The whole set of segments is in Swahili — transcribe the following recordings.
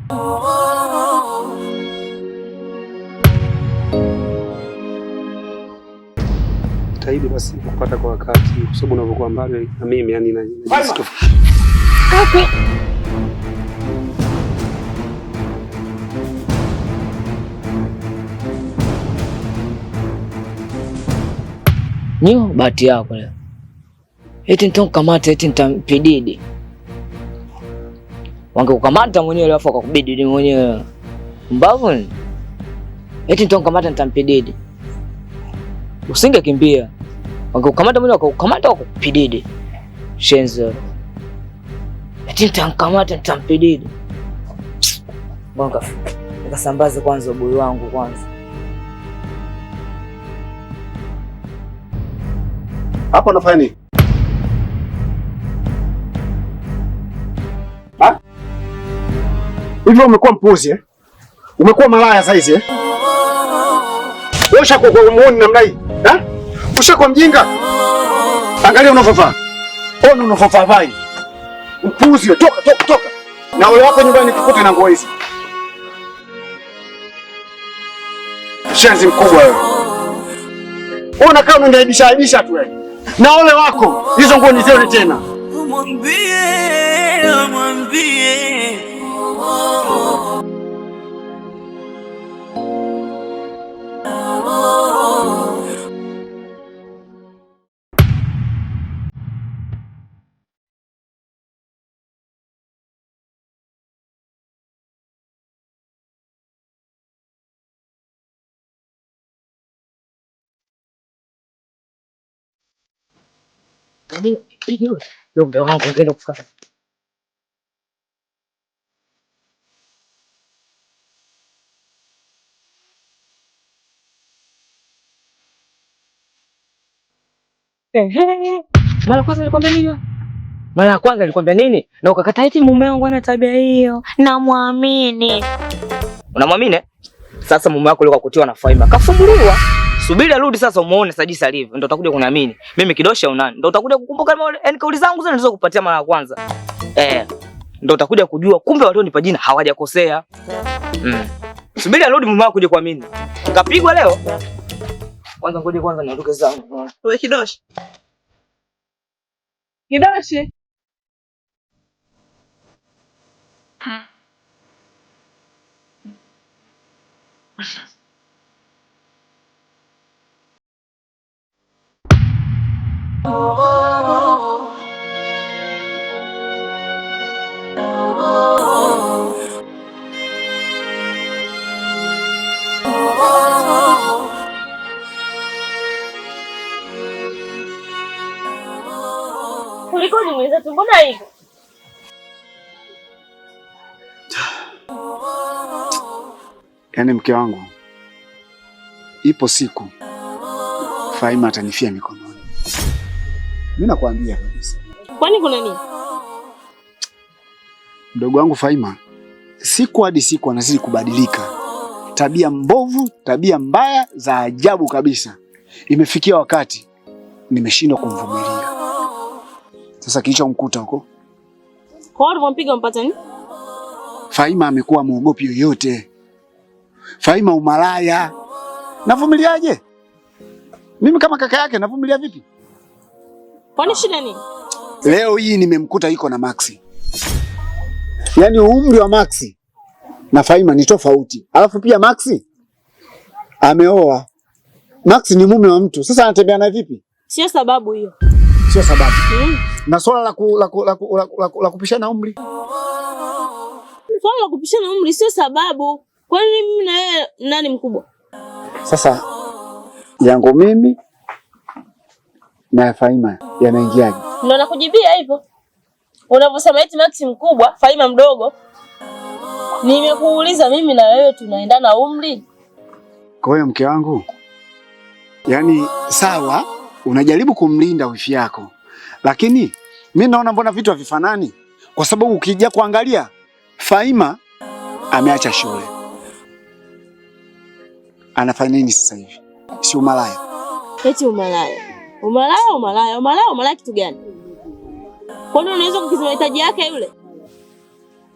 Taidi basi kupata kwa wakati kwa sababu unapokuwa mbali na mimi yani na Nio bahati yako leo. Eti nitakamata eti nitampididi. Wangekukamata mwenyewe alafu wakakubidi mwenyewe. Mbavu ni? Eti nitakamata nitampididi. Usingekimbia. Wangekukamata mwenyewe wakakukamata wakakupididi. Shenzo. Eti nitakamata nitampididi. Bonga. Nikasambaze kwanza boy wangu kwanza. Hapo unafanya nini? Hivyo umekuwa mpuzi eh? Umekuwa malaya saizi eh? Wewe ushakuwa muone namna hii? Eh? Ushakuwa mjinga? Angalia unavovaa. Ona unavovaa vai. Mpuzi wewe, toka. Na wewe wako nyumbani kikute na nguo hizi. Shenzi mkubwa wewe. Wewe unakaa unaniaibisha tu wewe. Na ole wako, hizo nguo ni zile tena. Mwambie. Ndio wangu ngenda kufanya. Mara kwanza nilikwambia nini? Mara ya kwanza nilikwambia nini? Na ukakataa eti mume wangu ana tabia hiyo. Namwamini. Unamwamini? Sasa mume wako alikuwa kutiwa na Faima. Kafumbuliwa. Subiri arudi sasa umuone Sajisi alivyo. Ndio utakuja kuniamini. Mimi kidosha unani. Ndio utakuja kukumbuka kauli zangu zile nilizokupatia mara ya kwanza. Ndio utakuja kujua kumbe walionipa jina hawajakosea. Subiri arudi mume wako kuja kuamini. Kapigwa leo. Kwanza ngoje kwanza niondoke zangu. Wewe kidosha. Kulikoni mwenzetu, mbona hivyo? Yaani mke wangu, ipo siku Faima atanifia mikononi. Mimi nakwambia kabisa. Kwani kuna nini? Mdogo wangu Faima siku hadi siku anazidi kubadilika. Tabia mbovu, tabia mbaya za ajabu kabisa. Imefikia wakati nimeshindwa kumvumilia. Sasa kilichomkuta huko. Kwa nini unampiga mpata nini? Faima amekuwa muogopi yoyote. Faima umalaya. Navumiliaje? Mimi kama kaka yake navumilia vipi? Kwani shida nini? Leo hii nimemkuta yuko na Maxi. Yaani umri wa Maxi na Faima ni tofauti. Alafu pia Maxi ameoa. Maxi ni mume wa mtu. Sasa anatembea na vipi? Sio sababu hiyo. Sio sababu. Na swala la kupishana umri. Swala la kupishana umri sio sababu. Kwani mimi na wewe nani mkubwa? Sasa yangu mimi na Faima yanaingiaje? Ndio nakujibia hivyo. Unavyosema eti Maxi mkubwa, Faima mdogo. Nimekuuliza mimi na wewe tunaendana umri? Kwa hiyo mke wangu, yaani sawa unajaribu kumlinda wifi yako. Lakini mimi naona mbona vitu havifanani? Kwa sababu ukija kuangalia Faima ameacha shule. Anafanya nini sasa hivi? Si umalaya. Eti umalaya. Umalaya kitu gani? Kwani unaweza kukidhi mahitaji yake yule?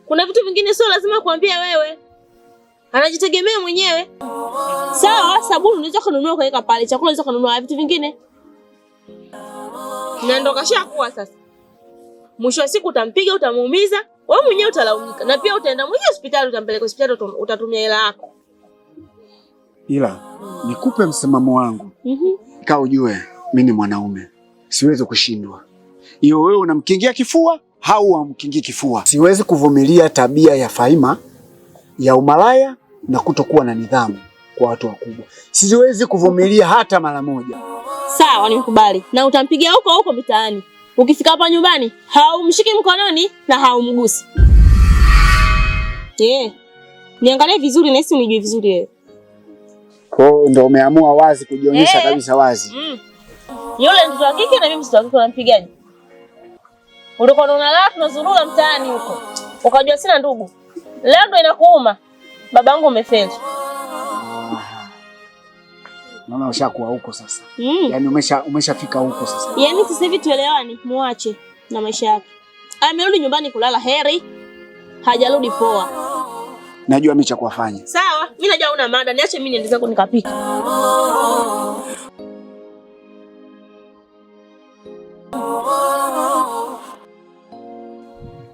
Kuna vitu vingine sio lazima kuambia wewe. Anajitegemea mwenyewe. Sawa, sabuni unaweza kununua kaweka pale, chakula unaweza kununua, vitu vingine. Na ndo kashakuwa sasa. Mwisho wa siku utampiga, utamuumiza, wewe mwenyewe utalaumika. Na pia utaenda mwenyewe hospitali, utampeleka hospitali, utatumia hela yako. Ila nikupe msimamo wangu. Kaa ujue mimi ni mwanaume. Siwezi kushindwa. Hiyo wewe unamkingia kifua au umkingii kifua. Siwezi kuvumilia tabia ya Fahima ya umalaya na kutokuwa na nidhamu kwa watu wakubwa. Siwezi kuvumilia hata mara moja. Sawa, nimekubali. Na utampigia huko mitaani. Ukifika hapa nyumbani, haumshiki mkononi na haumgusi. Niangalie vizuri na hisi unijue vizuri wewe. Kwa hiyo ndio umeamua wazi kujionyesha kabisa wazi. Yule mtoto wa kike na mimi mtoto wa kike unampigaje? Ulikuwa unaona la tunazurura mtaani huko. Ukajua sina ndugu. Leo ndo inakuuma. Babangu umefeli. Naona ushakuwa huko sasa. Yaani umeshafika huko sasa. Yaani sasa hivi tuelewani, muache na maisha yake. Amerudi nyumbani kulala heri. Hajarudi poa. Najua mimi cha kuwafanya. Sawa, mimi najua una mada, niache mimi niende zangu nikapika.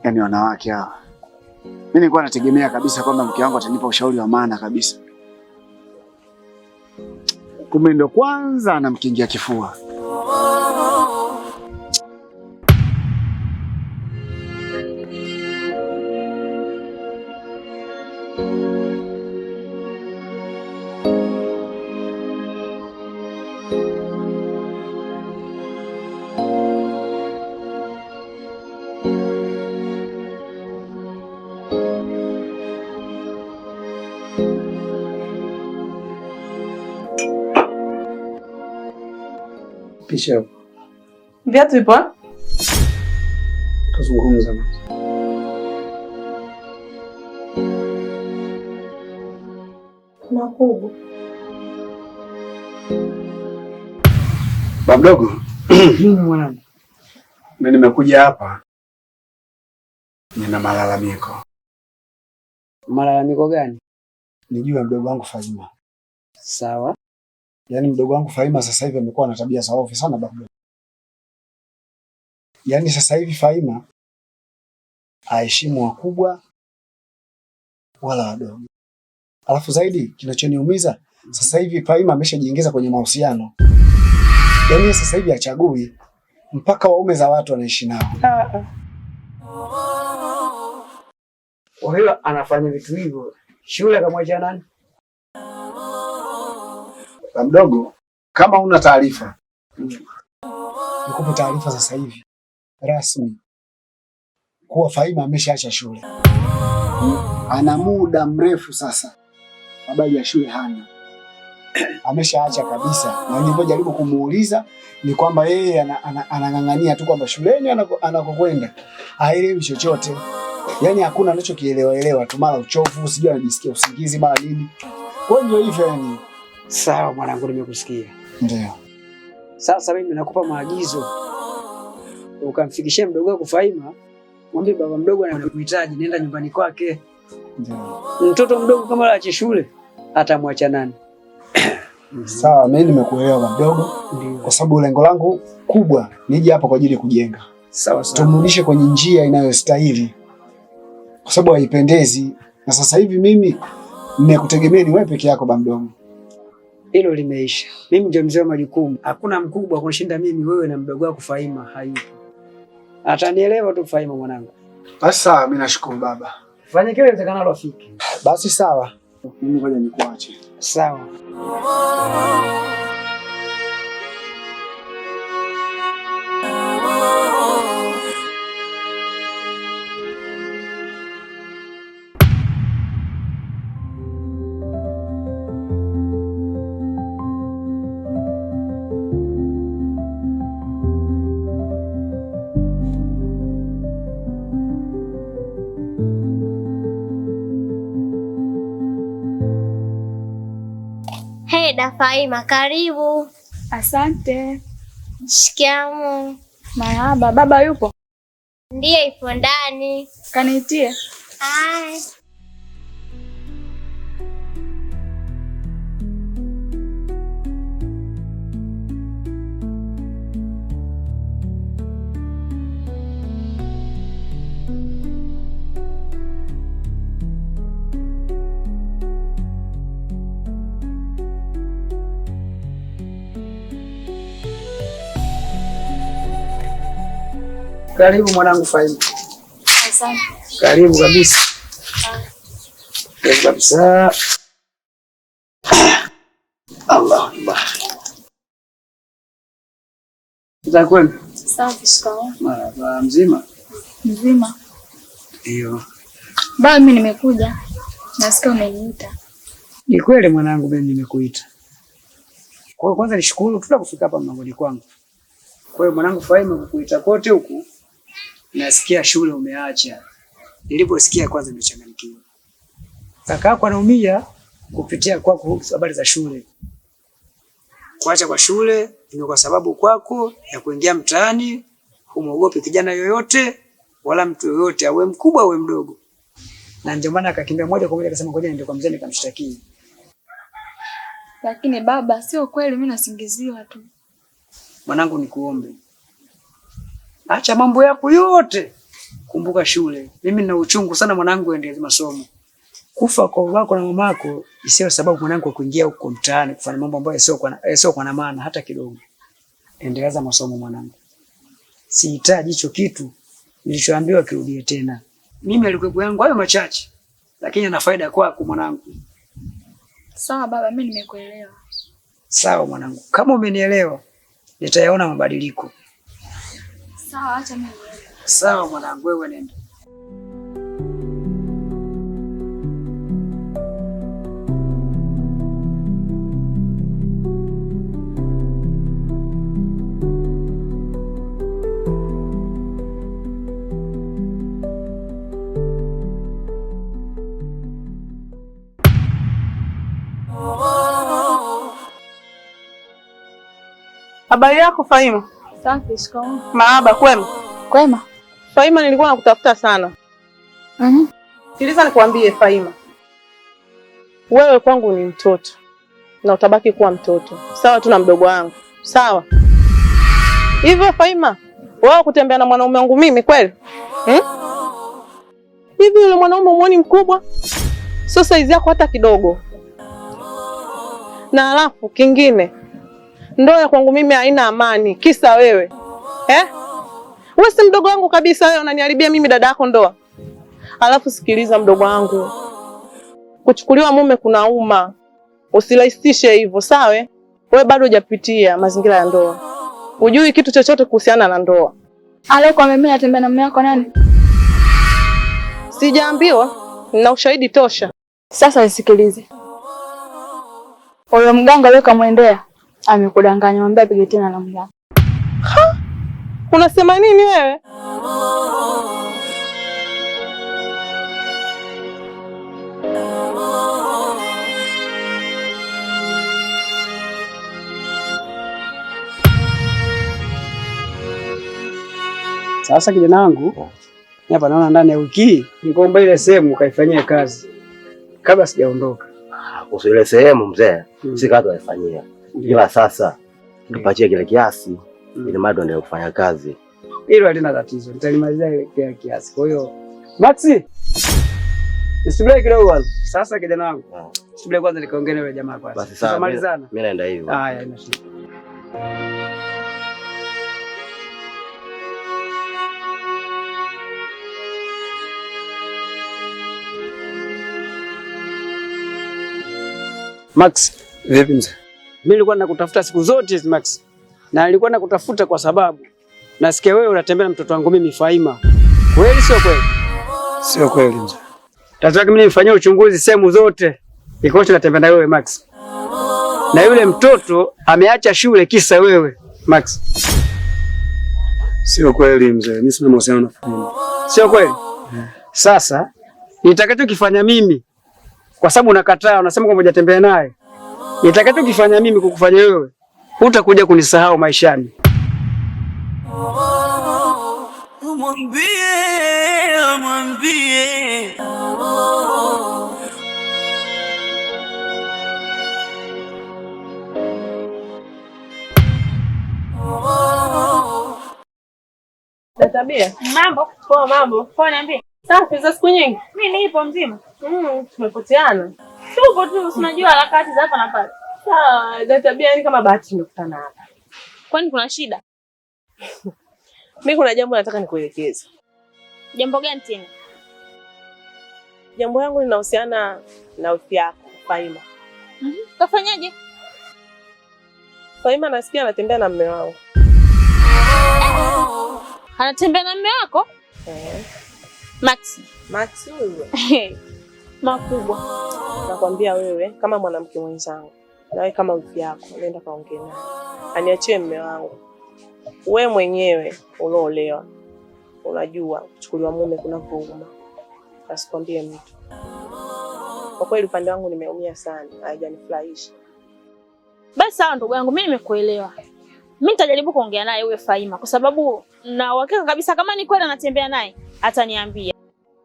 Yaani wanawake hawa. Mimi nilikuwa nategemea kabisa kwamba mke wangu atanipa ushauri wa maana kabisa. Kumbe ndo kwanza anamkingia kifua. Pisha. Viatu ipo? Tuzungumza. Makubwa. Baba mdogo. Mwanangu. Mimi nimekuja hapa. Nina malalamiko. Malalamiko gani? Nijue mdogo wangu Fahima. Sawa. Yaani mdogo wangu Fahima sasa hivi amekuwa na tabia za ovyo sana baba. Yaani sasa hivi Fahima haheshimu wakubwa wala wadogo. Alafu zaidi kinachoniumiza sasa hivi Fahima ameshajiingiza kwenye mahusiano. Yaani sasa hivi hachagui mpaka waume za watu anaishi nao. Kwa hiyo anafanya vitu hivyo. Shule kamwacha nani? Mdogo, kama una taarifa, nikupe taarifa sasa hivi rasmi kuwa Fahima ameshaacha shule. Ana muda mrefu sasa, habari ya shule hana, ameshaacha kabisa. Na nilipojaribu kumuuliza ni kwamba yeye anang'ang'ania tu kwamba shuleni anakokwenda haelewi chochote, yaani hakuna anachokielewa tu, mara uchovu, sijui anajisikia usingizi, mara nini. Kwa hiyo hivyo yani. Sawa mwanangu, nimekusikia. Ndio. Sasa mimi nakupa maagizo. Ukamfikishia mdogo wako Fahima, mwambie baba mdogo anakuhitaji, nenda nyumbani kwake. Ndio. Mtoto mdogo kama aache shule, atamwacha nani? Sawa, mimi nimekuelewa baba mdogo. Ndio. Kwa sababu lengo langu kubwa nije hapa kwa ajili ya kujenga. Sawa sawa. Tumrudishe kwenye njia inayostahili. Kwa sababu haipendezi. Na sasa hivi mimi nimekutegemea ni wewe peke yako baba mdogo. Hilo limeisha. Mimi ndio mzee wa majukumu. Hakuna mkubwa kunishinda mimi, wewe na mdogo wako Fahima hayupo. Atanielewa tu Fahima mwanangu. Basi sawa, mimi nashukuru baba. Fanya kile uwezekanalo afike. Basi sawa. Mimi ngoja nikuache. Sawa. Dada Fahima, karibu. Asante. Shikamoo. Marahaba. Baba yupo? Ndiye, ipo ndani. Kaniitie. Hai. Karibu mwanangu Faima. Asante. Karibu kabisa. Karibu kabisa. Allah Akbar. Zakwenda? Safi, shikamoo. Marhaba, mzima? Mzima. Ndio. Baba, mimi nimekuja. Nasikia umeniita. Ni kweli mwanangu, mimi nimekuita. Kwa hiyo kwanza nishukuru kufika hapa mlangoni kwangu. Kwa hiyo mwanangu Faima, kukuita kote huku nasikia shule umeacha. Niliposikia kwanza nimechanganyikiwa. Kaka yako anaumia kupitia kwako habari za shule. Kuacha kwa shule ni kwa sababu kwako ya kuingia mtaani, humogopi kijana yoyote wala mtu yoyote, awe mkubwa awe mdogo. Na ndio maana akakimbia moja kwa moja akasema ngoja niende kwa mzee nikamshtakie. Lakini baba, sio kweli, mimi nasingiziwa tu. Mwanangu, nikuombe, acha mambo yako yote, kumbuka shule. Mimi nina uchungu sana mwanangu, endelea masomo. Kufa kwa babako na mamako isiyo sababu mwanangu kuingia huko mtaani kufanya mambo ambayo sio kwa maana hata kidogo. Endeleza masomo mwanangu. Sihitaji hicho kitu nilichoambiwa kirudie tena. Mimi alikuwa yangu hayo machache, lakini ana faida kwako mwanangu. Sawa baba, mimi nimekuelewa. Sawa mwanangu, kama umenielewa nitayaona mabadiliko. Sawa, acha mimi. Sawa mwanangu, wewe nenda. Habari yako Faima? Safi, shikamoo. Marahaba, kwema? Kwema. Faima, nilikuwa nakutafuta sana. Sikiliza nikwambie Faima. Wewe kwangu ni mtoto na utabaki kuwa mtoto. Sawa tu na mdogo wangu. Sawa? Hivyo Faima, wewe kutembea na mwanaume wangu mimi kweli? Hivi yule mwanaume muone mkubwa? Sio size yako hata kidogo. Na alafu kingine, ndoa kwangu mimi haina amani kisa wewe. Wewe si mdogo wangu kabisa, wewe unaniharibia mimi dada yako ndoa. Alafu sikiliza mdogo wangu. Kuchukuliwa mume kunauma. Usirahisishe hivyo, sawa? Wewe bado hujapitia mazingira ya ndoa. Hujui kitu chochote kuhusiana na ndoa. Alikuwa mimi natembea na mume wako nani? Sijaambiwa, nina ushahidi tosha. Sasa nisikilize. Huyo mganga leo kamwendea, amekudanganya, mwambie apige tena na mganga. Unasema nini wewe? Sasa kijana wangu, hapa naona ndani ya wiki nikaomba ile sehemu ukaifanyia kazi kabla sijaondoka. Ile sehemu mzee, si kazi waifanyia. Ila sasa tupatie kile kiasi ili mado ndio kufanya kazi. Hilo halina tatizo. Nitalimalizia ile kiasi. Kwa hiyo Maxi, usibaki kidogo kwanza. Sasa kijana wangu, usibaki kwanza nikaongea na yule jamaa kwanza. Basi sawa. Tutamalizana. Mimi naenda hivyo. Haya, ina shida. Max, vipi mzee? Mimi nilikuwa nakutafuta siku zote hizi Max. Na nilikuwa nakutafuta kwa sababu nasikia wewe unatembea na mtoto wangu mimi Faima. Kweli sio kweli? Sio kweli mzee. Tatizo mimi nifanyie uchunguzi sehemu zote. Ikoje natembea na wewe Max? Na yule mtoto ameacha shule kisa wewe Max. Sio kweli mzee. Mimi sina mahusiano na Faima. Sio kweli? Sasa nitakachokifanya mimi kwa sababu unakataa, unasema kwamba hujatembea naye. Nitakachokifanya mimi kukufanya wewe, hutakuja kunisahau maishani. mwambie. Tabia. Mambo. Poa mambo. Poa niambie. Safi za siku nyingi. Mimi nipo mzima. Tumepoteana. Tupo tu, unajua harakati za hapa na pale. Sawa, Tabia, ni kama bahati tumekutana hapa. Kwani kuna shida? Mimi kuna jambo nataka nikuelekeze. Jambo gani tena? Jambo langu linahusiana na wifi yako, Faima. Kafanyaje? Faima nasikia anatembea na mume wangu. Anatembea na mume wako? Max huyo. Makubwa. Nakwambia wewe kama mwanamke mwenzangu, na wewe kama wifi yako, nenda kaongee naye. Aniachie mume wangu. Wewe mwenyewe unaolewa. Unajua kuchukuliwa mume kuna kuuma. Asikwambie mtu. Kwa kweli upande wangu nimeumia sana, haijanifurahisha. Basi sawa ndugu yangu, mimi nimekuelewa. Mimi nitajaribu kuongea naye wewe Faima kwa sababu na uhakika kabisa kama ni kweli anatembea naye ataniambia.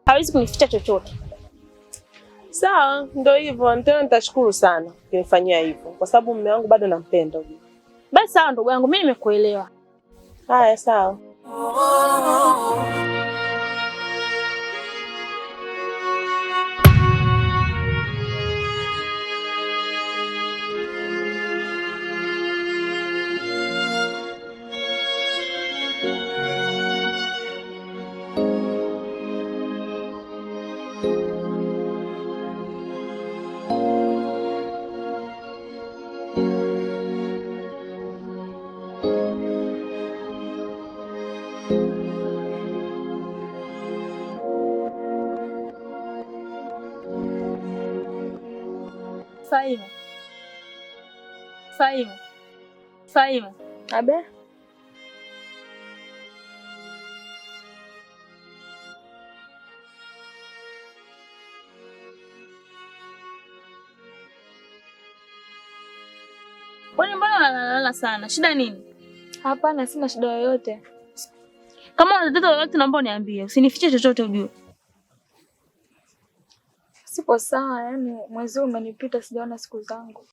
Hawezi kunificha chochote. Sawa, ndio hivyo. Tena nitashukuru sana ukinifanyia hivyo kwa sababu mume wangu bado nampenda. Basi sawa ndugu yangu, mimi nimekuelewa. Haya sawa. Faima. Abe? Kwani mbona unalala sana? Shida nini? Hapana, sina shida yoyote. Kama una tatizo lolote naomba uniambie. Usinifiche chochote ujue. Sipo sawa, yani mwezi umenipita sijaona siku zangu.